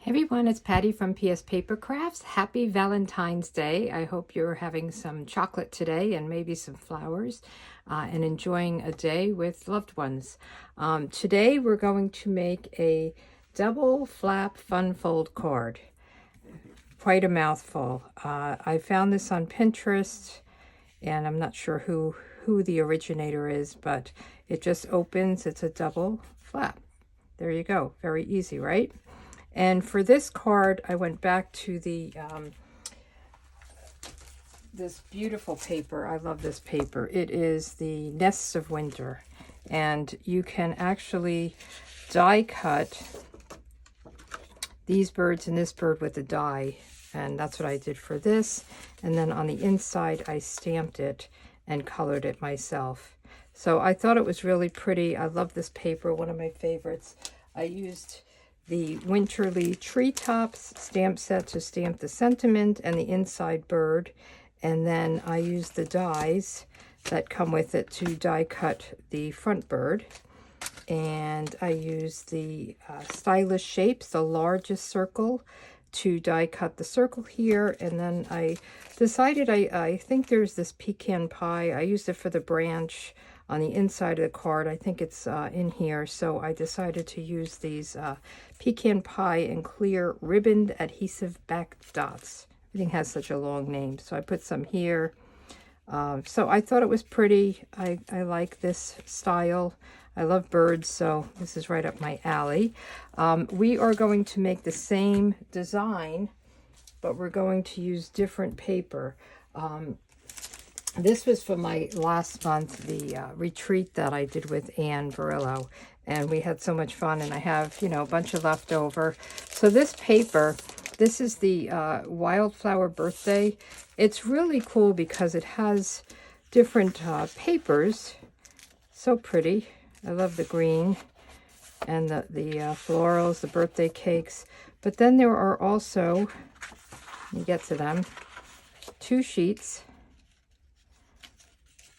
Hey everyone, it's Patty from pspapercrafts. Happy Valentine's Day. I hope you're having some chocolate today and maybe some flowers and enjoying a day with loved ones. Today we're going to make a double flap fun fold card. Quite a mouthful. I found this on Pinterest and I'm not sure who the originator is, but it just opens. It's a double flap. There you go. Very easy, right? And for this card, I went back to the this beautiful paper. I love this paper. It is the Nests of Winter, and you can actually die cut these birds and this bird with a die, and that's what I did for this. And then on the inside, I stamped it and colored it myself. So I thought it was really pretty. I love this paper, one of my favorites. I used the Winterly Treetops stamp set to stamp the sentiment and the inside bird. And then I used the dies that come with it to die cut the front bird. And I used the Stylish Shapes, the largest circle, to die cut the circle here. And then I decided, I think there's this pecan pie. I used it for the branch on the inside of the card. I think it's in here. So I decided to use these pecan pie and clear ribboned adhesive back dots. Everything has such a long name. So I put some here. So I thought it was pretty. I like this style. I love birds, so this is right up my alley. We are going to make the same design, but we're going to use different paper. This was for my last month, the retreat that I did with Anne Barillo, and we had so much fun, and I have, a bunch of leftover. So this paper, this is the Wildflower Birthday. It's really cool because it has different papers. So pretty. I love the green and the florals, the birthday cakes. But then there are also, let me get to them, 2 sheets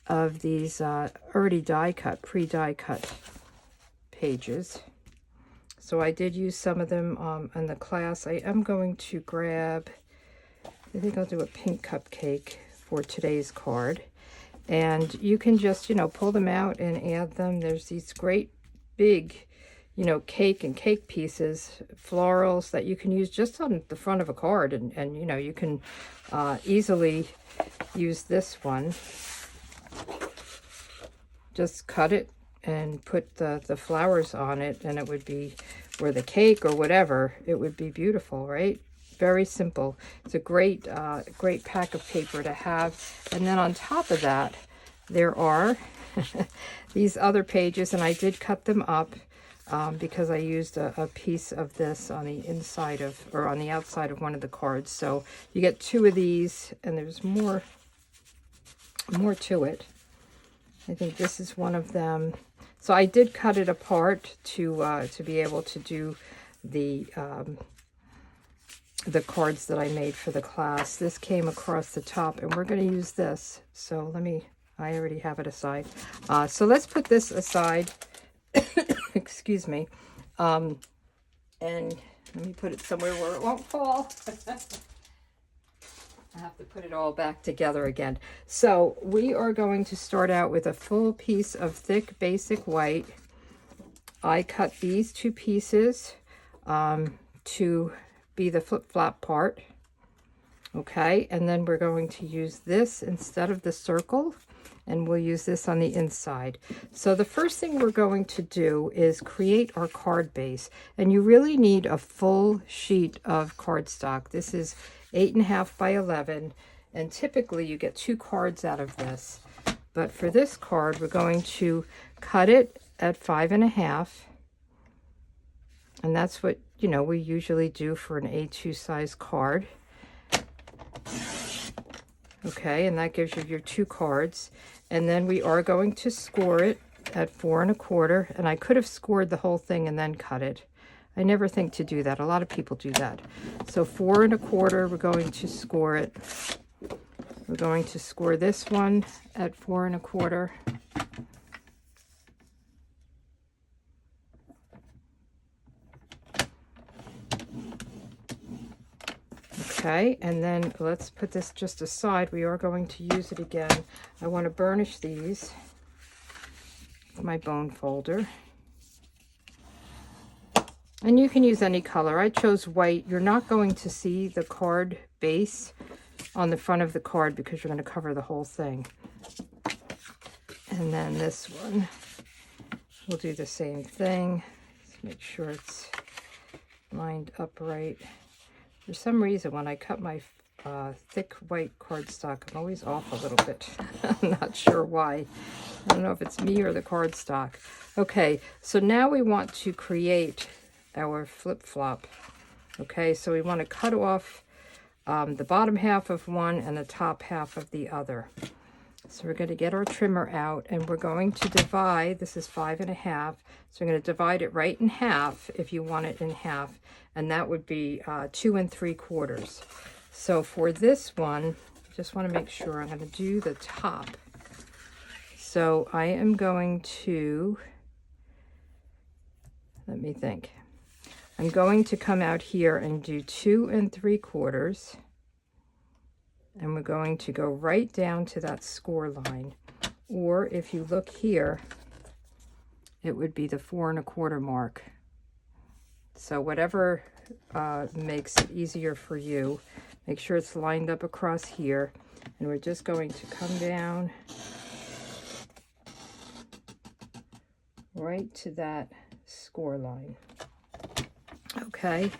of these already die cut, pre-die cut pages. So I did use some of them in the class. I am going to grab, I think I'll do a pink cupcake for today's card. And you can just, pull them out and add them. There's these great big, cake and cake pieces, florals that you can use just on the front of a card. And you can easily use this one. Just cut it and put the flowers on it, and it would be, or the cake or whatever, it would be beautiful, right? Very simple. It's a great great pack of paper to have. And then on top of that, there are these other pages, and I did cut them up because I used a piece of this on the inside of, or on the outside of one of the cards. So you get 2 of these, and there's more to it. I think this is one of them. So I did cut it apart to be able to do the cards that I made for the class. This came across the top, and we're going to use this. So I already have it aside. So let's put this aside. Excuse me. And let me put it somewhere where it won't fall. I have to put it all back together again. So we are going to start out with a full piece of thick basic white. I cut these 2 pieces to be the flip-flap part. Okay, and then we're going to use this instead of the circle, and we'll use this on the inside. So the first thing we're going to do is create our card base, and you really need a full sheet of cardstock. This is 8.5 by 11, and typically you get 2 cards out of this. But for this card, we're going to cut it at 5.5, and that's what we usually do for an A2 size card. Okay, and that gives you your 2 cards. And then we are going to score it at 4 1/4, and I could have scored the whole thing and then cut it. I never think to do that. A lot of people do that. So 4 1/4, we're going to score it. We're going to score this one at 4 1/4. Okay, and then let's put this just aside. We are going to use it again. I want to burnish these with my bone folder. And you can use any color. I chose white. You're not going to see the card base on the front of the card because you're going to cover the whole thing. And then this one, we'll do the same thing. Let's make sure it's lined up right. For some reason, when I cut my thick white cardstock, I'm always off a little bit. I'm not sure why. I don't know if it's me or the cardstock. Okay, so now we want to create our flip-flop. Okay, so we want to cut off the bottom half of one and the top half of the other. So we're going to get our trimmer out, and we're going to divide. This is 5 1/2, so we're going to divide it right in half if you want it in half, and that would be 2 3/4. So for this one, I just want to make sure I'm going to do the top. So I am going to, let me think. I'm going to come out here and do 2 3/4. And we're going to go right down to that score line. Or if you look here, it would be the 4 1/4 mark. So whatever makes it easier for you, make sure it's lined up across here. And we're just going to come down right to that score line. Okay,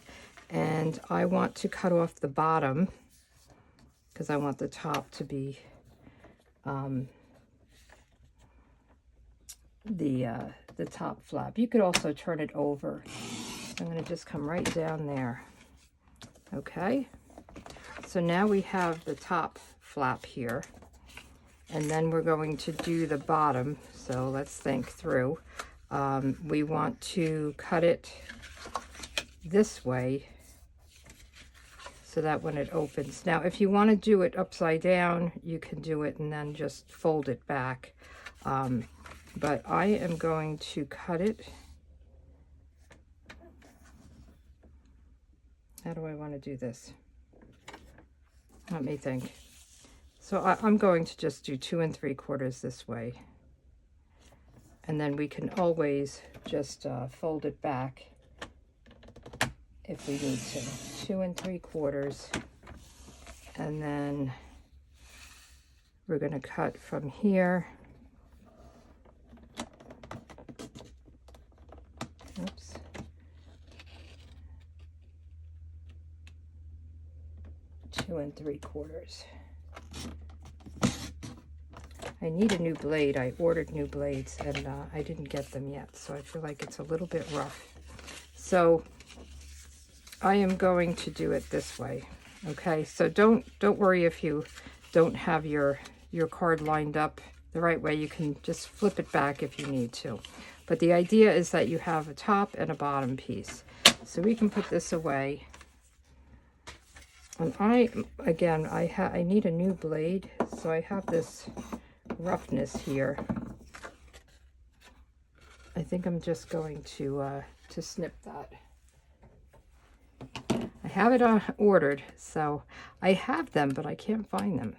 and I want to cut off the bottom because I want the top to be the top flap. You could also turn it over. I'm going to just come right down there. Okay, so now we have the top flap here, and then we're going to do the bottom. So let's think through. We want to cut it this way so that when it opens. Now, if you want to do it upside down, you can do it and then just fold it back. But I am going to cut it. How do I want to do this? Let me think. So I'm going to just do 2 3/4 this way. And then we can always just fold it back if we need to. 2 3/4. And then we're going to cut from here. Oops. Two and 3/4. I need a new blade. I ordered new blades and I didn't get them yet, so I feel like it's a little bit rough. So I am going to do it this way. Okay, so don't worry if you don't have your card lined up the right way. You can just flip it back if you need to. But the idea is that you have a top and a bottom piece. So we can put this away. And I need a new blade, so I have this roughness here. I think I'm just going to snip that. I have it ordered, so I have them, but I can't find them.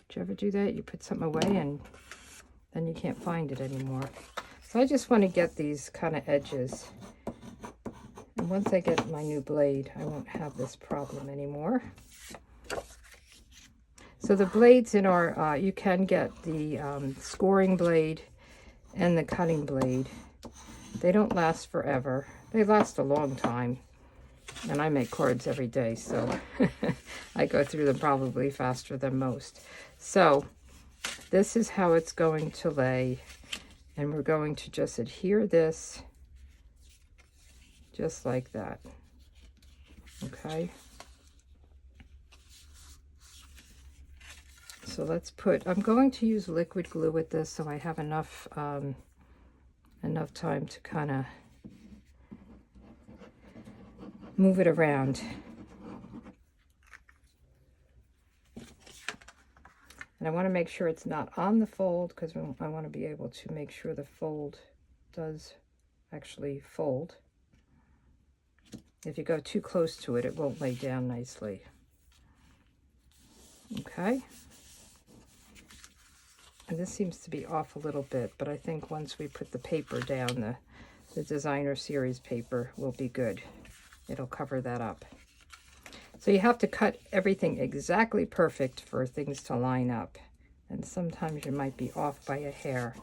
Did you ever do that? You put something away and then you can't find it anymore. So I just want to get these kind of edges. And once I get my new blade, I won't have this problem anymore. So the blades in our, you can get the scoring blade and the cutting blade. They don't last forever. They last a long time. And I make cards every day, so I go through them probably faster than most. So this is how it's going to lay. And we're going to just adhere this just like that. Okay. So let's put, I'm going to use liquid glue with this so I have enough time to kind of move it around. And I want to make sure it's not on the fold because I want to be able to make sure the fold does actually fold. If you go too close to it, it won't lay down nicely. Okay. And this seems to be off a little bit, but I think once we put the paper down, the designer series paper will be good. It'll cover that up. So you have to cut everything exactly perfect for things to line up. And sometimes you might be off by a hair,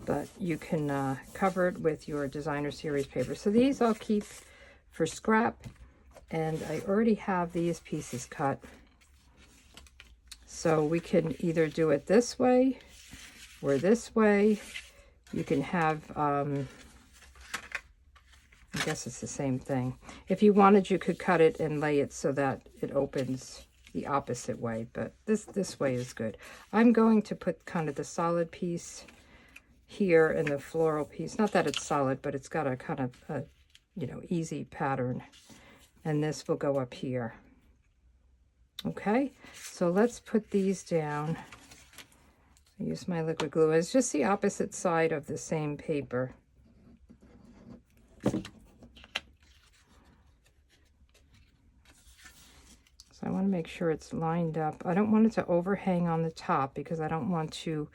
but you can cover it with your designer series paper. So these I'll keep for scrap, and I already have these pieces cut. So we can either do it this way or this way. You can have, I guess it's the same thing. If you wanted, you could cut it and lay it so that it opens the opposite way, but this way is good. I'm going to put kind of the solid piece here and the floral piece. Not that it's solid, but it's got a kind of a, you know, easy pattern. And this will go up here. Okay, so let's put these down. I use my liquid glue. It's just the opposite side of the same paper. So I want to make sure it's lined up. I don't want it to overhang on the top because I don't want to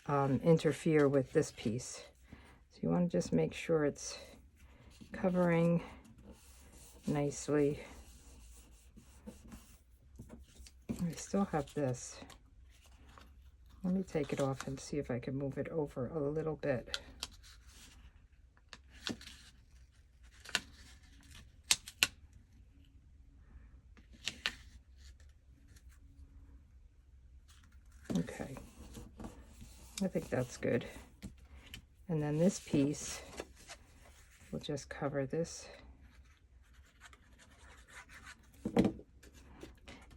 interfere with this piece. So you want to just make sure it's covering nicely. I still have this. Let me take it off and see if I can move it over a little bit. Okay, I think that's good. And then this piece will just cover this.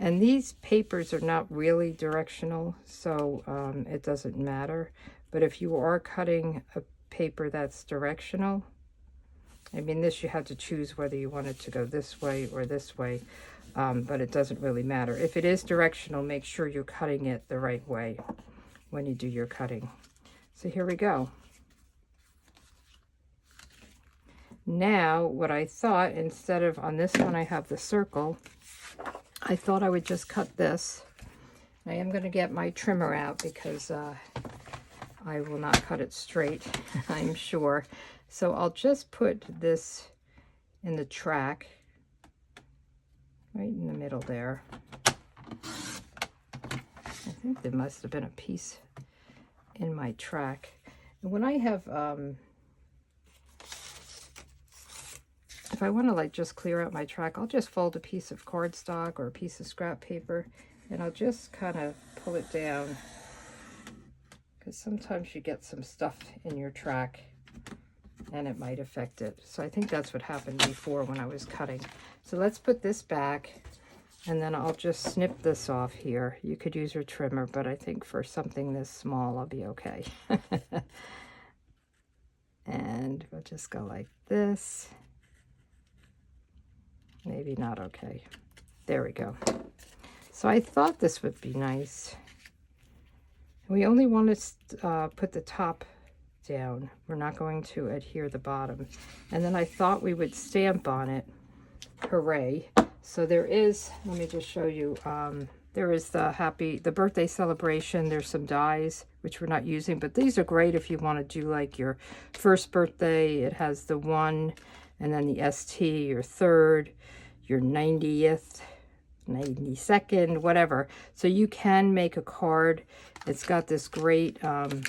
And these papers are not really directional, so it doesn't matter. But if you are cutting a paper that's directional, I mean, this you have to choose whether you want it to go this way or this way, but it doesn't really matter. If it is directional, make sure you're cutting it the right way when you do your cutting. So here we go. Now, what I thought, instead of on this one I have the circle, I thought I would just cut this. I am going to get my trimmer out because I will not cut it straight, I'm sure. So I'll just put this in the track, right in the middle there. I think there must have been a piece in my track. And when I have, if I want to like just clear out my track, I'll just fold a piece of cardstock or a piece of scrap paper, and I'll just kind of pull it down, because sometimes you get some stuff in your track and it might affect it. So I think that's what happened before when I was cutting. So let's put this back, and then I'll just snip this off here. You could use your trimmer, but I think for something this small, I'll be okay. And we'll just go like this. Maybe not okay. There we go. So I thought this would be nice. We only want to put the top down. We're not going to adhere the bottom. And then I thought we would stamp on it. Hooray. So there is, let me just show you, there is the birthday celebration. There's some dies, which we're not using, but these are great if you want to do like your first birthday. It has the 1, and then the ST, your 3rd, your 90th, 92nd, whatever. So you can make a card. It's got this great kind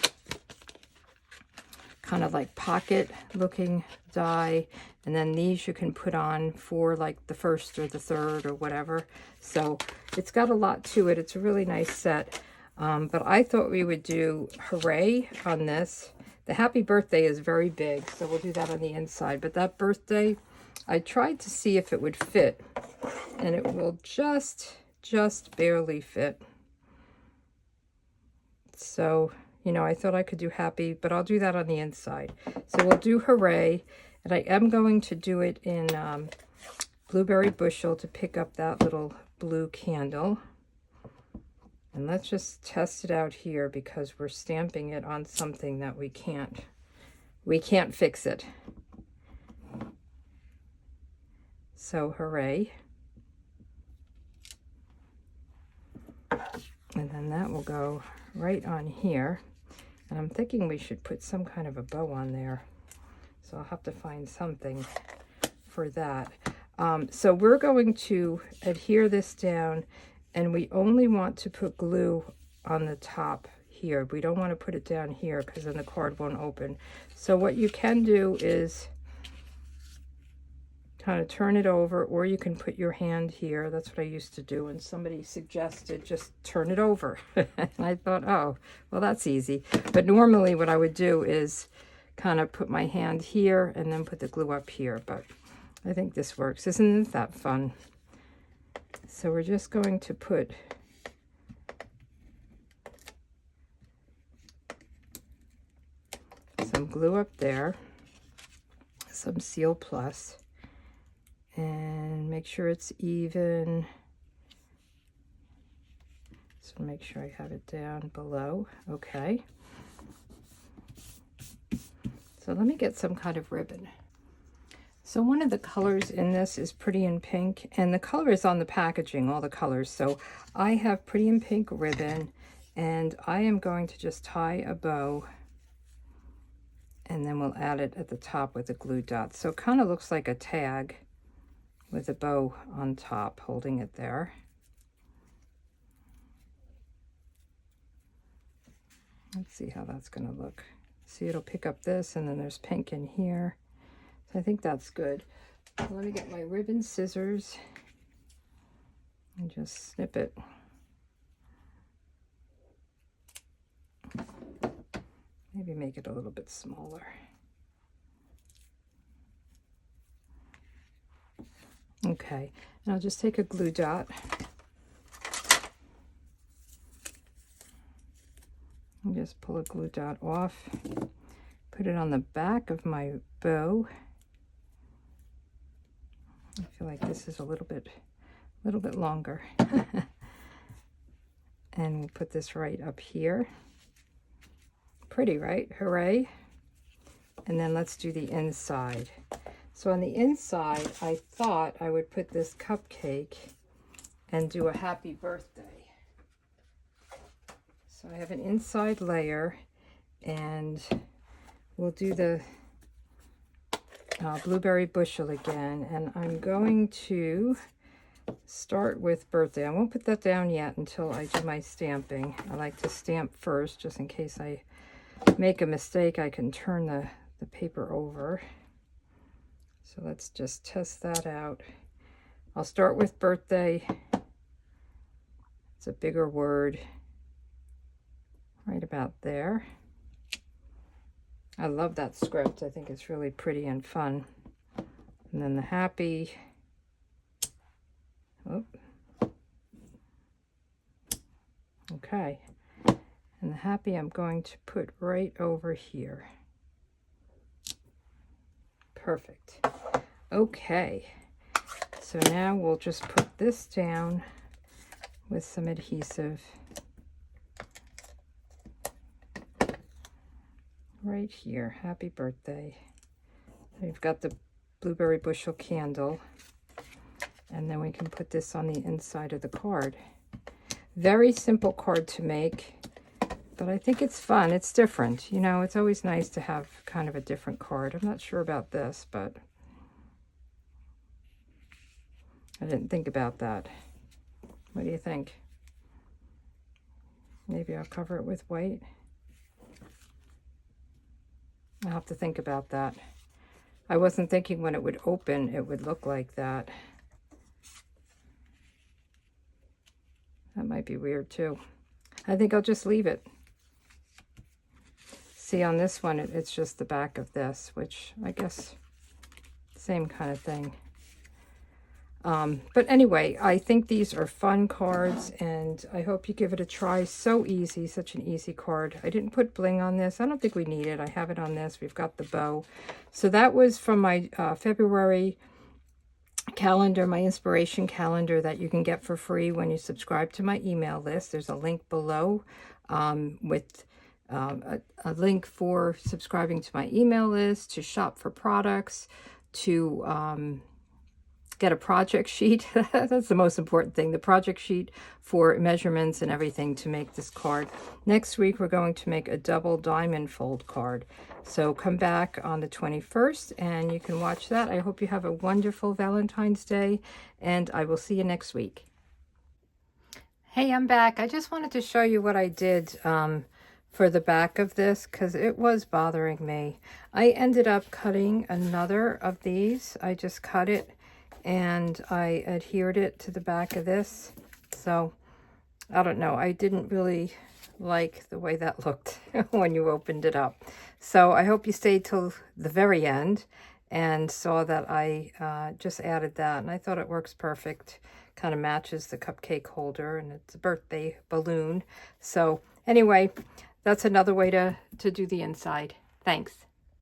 of like pocket looking die. And then these you can put on for like the 1st or the 3rd or whatever. So it's got a lot to it. It's a really nice set. But I thought we would do hooray on this. The happy birthday is very big, so we'll do that on the inside. But that birthday, I tried to see if it would fit, and it will just barely fit. So, you know, I thought I could do happy, but I'll do that on the inside. So we'll do hooray, and I am going to do it in Blueberry Bushel to pick up that little blue candle. And let's just test it out here because we're stamping it on something that we can't fix it. So hooray. And then that will go right on here. And I'm thinking we should put some kind of a bow on there. So I'll have to find something for that. So we're going to adhere this down, and we only want to put glue on the top here. We don't want to put it down here because then the card won't open. So what you can do is kind of turn it over, or you can put your hand here. That's what I used to do, and somebody suggested just turn it over. And I thought, oh, well, that's easy. But normally what I would do is kind of put my hand here and then put the glue up here. But I think this works. Isn't that fun? So we're just going to put some glue up there, some Seal Plus, and make sure it's even. So make sure I have it down below. Okay. So let me get some kind of ribbon. So one of the colors in this is Pretty in Pink, and the color is on the packaging, all the colors. So I have Pretty in Pink ribbon, and I am going to just tie a bow, and then we'll add it at the top with a glue dot. So it kind of looks like a tag with a bow on top holding it there. Let's see how that's going to look. See, it'll pick up this, and then there's pink in here. So I think that's good. So let me get my ribbon scissors and just snip it. Maybe make it a little bit smaller. Okay, and I'll just take a glue dot and just pull a glue dot off, put it on the back of my bow. I feel like this is a little bit longer. And we'll put this right up here. Pretty, right? Hooray. And then let's do the inside. So on the inside, I thought I would put this cupcake and do a happy birthday. So I have an inside layer, and we'll do the blueberry bushel again, and I'm going to start with birthday. I won't put that down yet until I do my stamping. I like to stamp first, just in case I make a mistake, I can turn the paper over. So let's just test that out. I'll start with birthday. It's a bigger word, right about there. I love that script. I think it's really pretty and fun. And then the happy. Oh. Okay. And the happy I'm going to put right over here. Perfect. Okay. So now we'll just put this down with some adhesive right here. Happy birthday. We've got the blueberry bushel candle, and then we can put this on the inside of the card. Very simple card to make, but I think it's fun. It's different. You know, it's always nice to have kind of a different card. I'm not sure about this, but I didn't think about that. What do you think? Maybe I'll cover it with white. I'll have to think about that. I wasn't thinking when it would open, it would look like that. That might be weird too. I think I'll just leave it. See, on this one, it's just the back of this, which I guess same kind of thing. But anyway, I think these are fun cards, and I hope you give it a try. So easy, such an easy card. I didn't put bling on this. I don't think we need it. I have it on this. We've got the bow. So that was from my February calendar, my inspiration calendar that you can get for free when you subscribe to my email list. There's a link below with a link for subscribing to my email list, to shop for products, to get a project sheet. That's the most important thing, the project sheet for measurements and everything to make this card. Next week, we're going to make a double diamond fold card. So come back on the 21st and you can watch that. I hope you have a wonderful Valentine's Day, and I will see you next week. Hey, I'm back. I just wanted to show you what I did for the back of this because it was bothering me. I ended up cutting another of these. I just cut it and I adhered it to the back of this. So I don't know, I didn't really like the way that looked when you opened it up. So I hope you stayed till the very end and saw that I just added that, and I thought it works perfect. Kind of matches the cupcake holder, and it's a birthday balloon. So anyway, that's another way to do the inside. Thanks.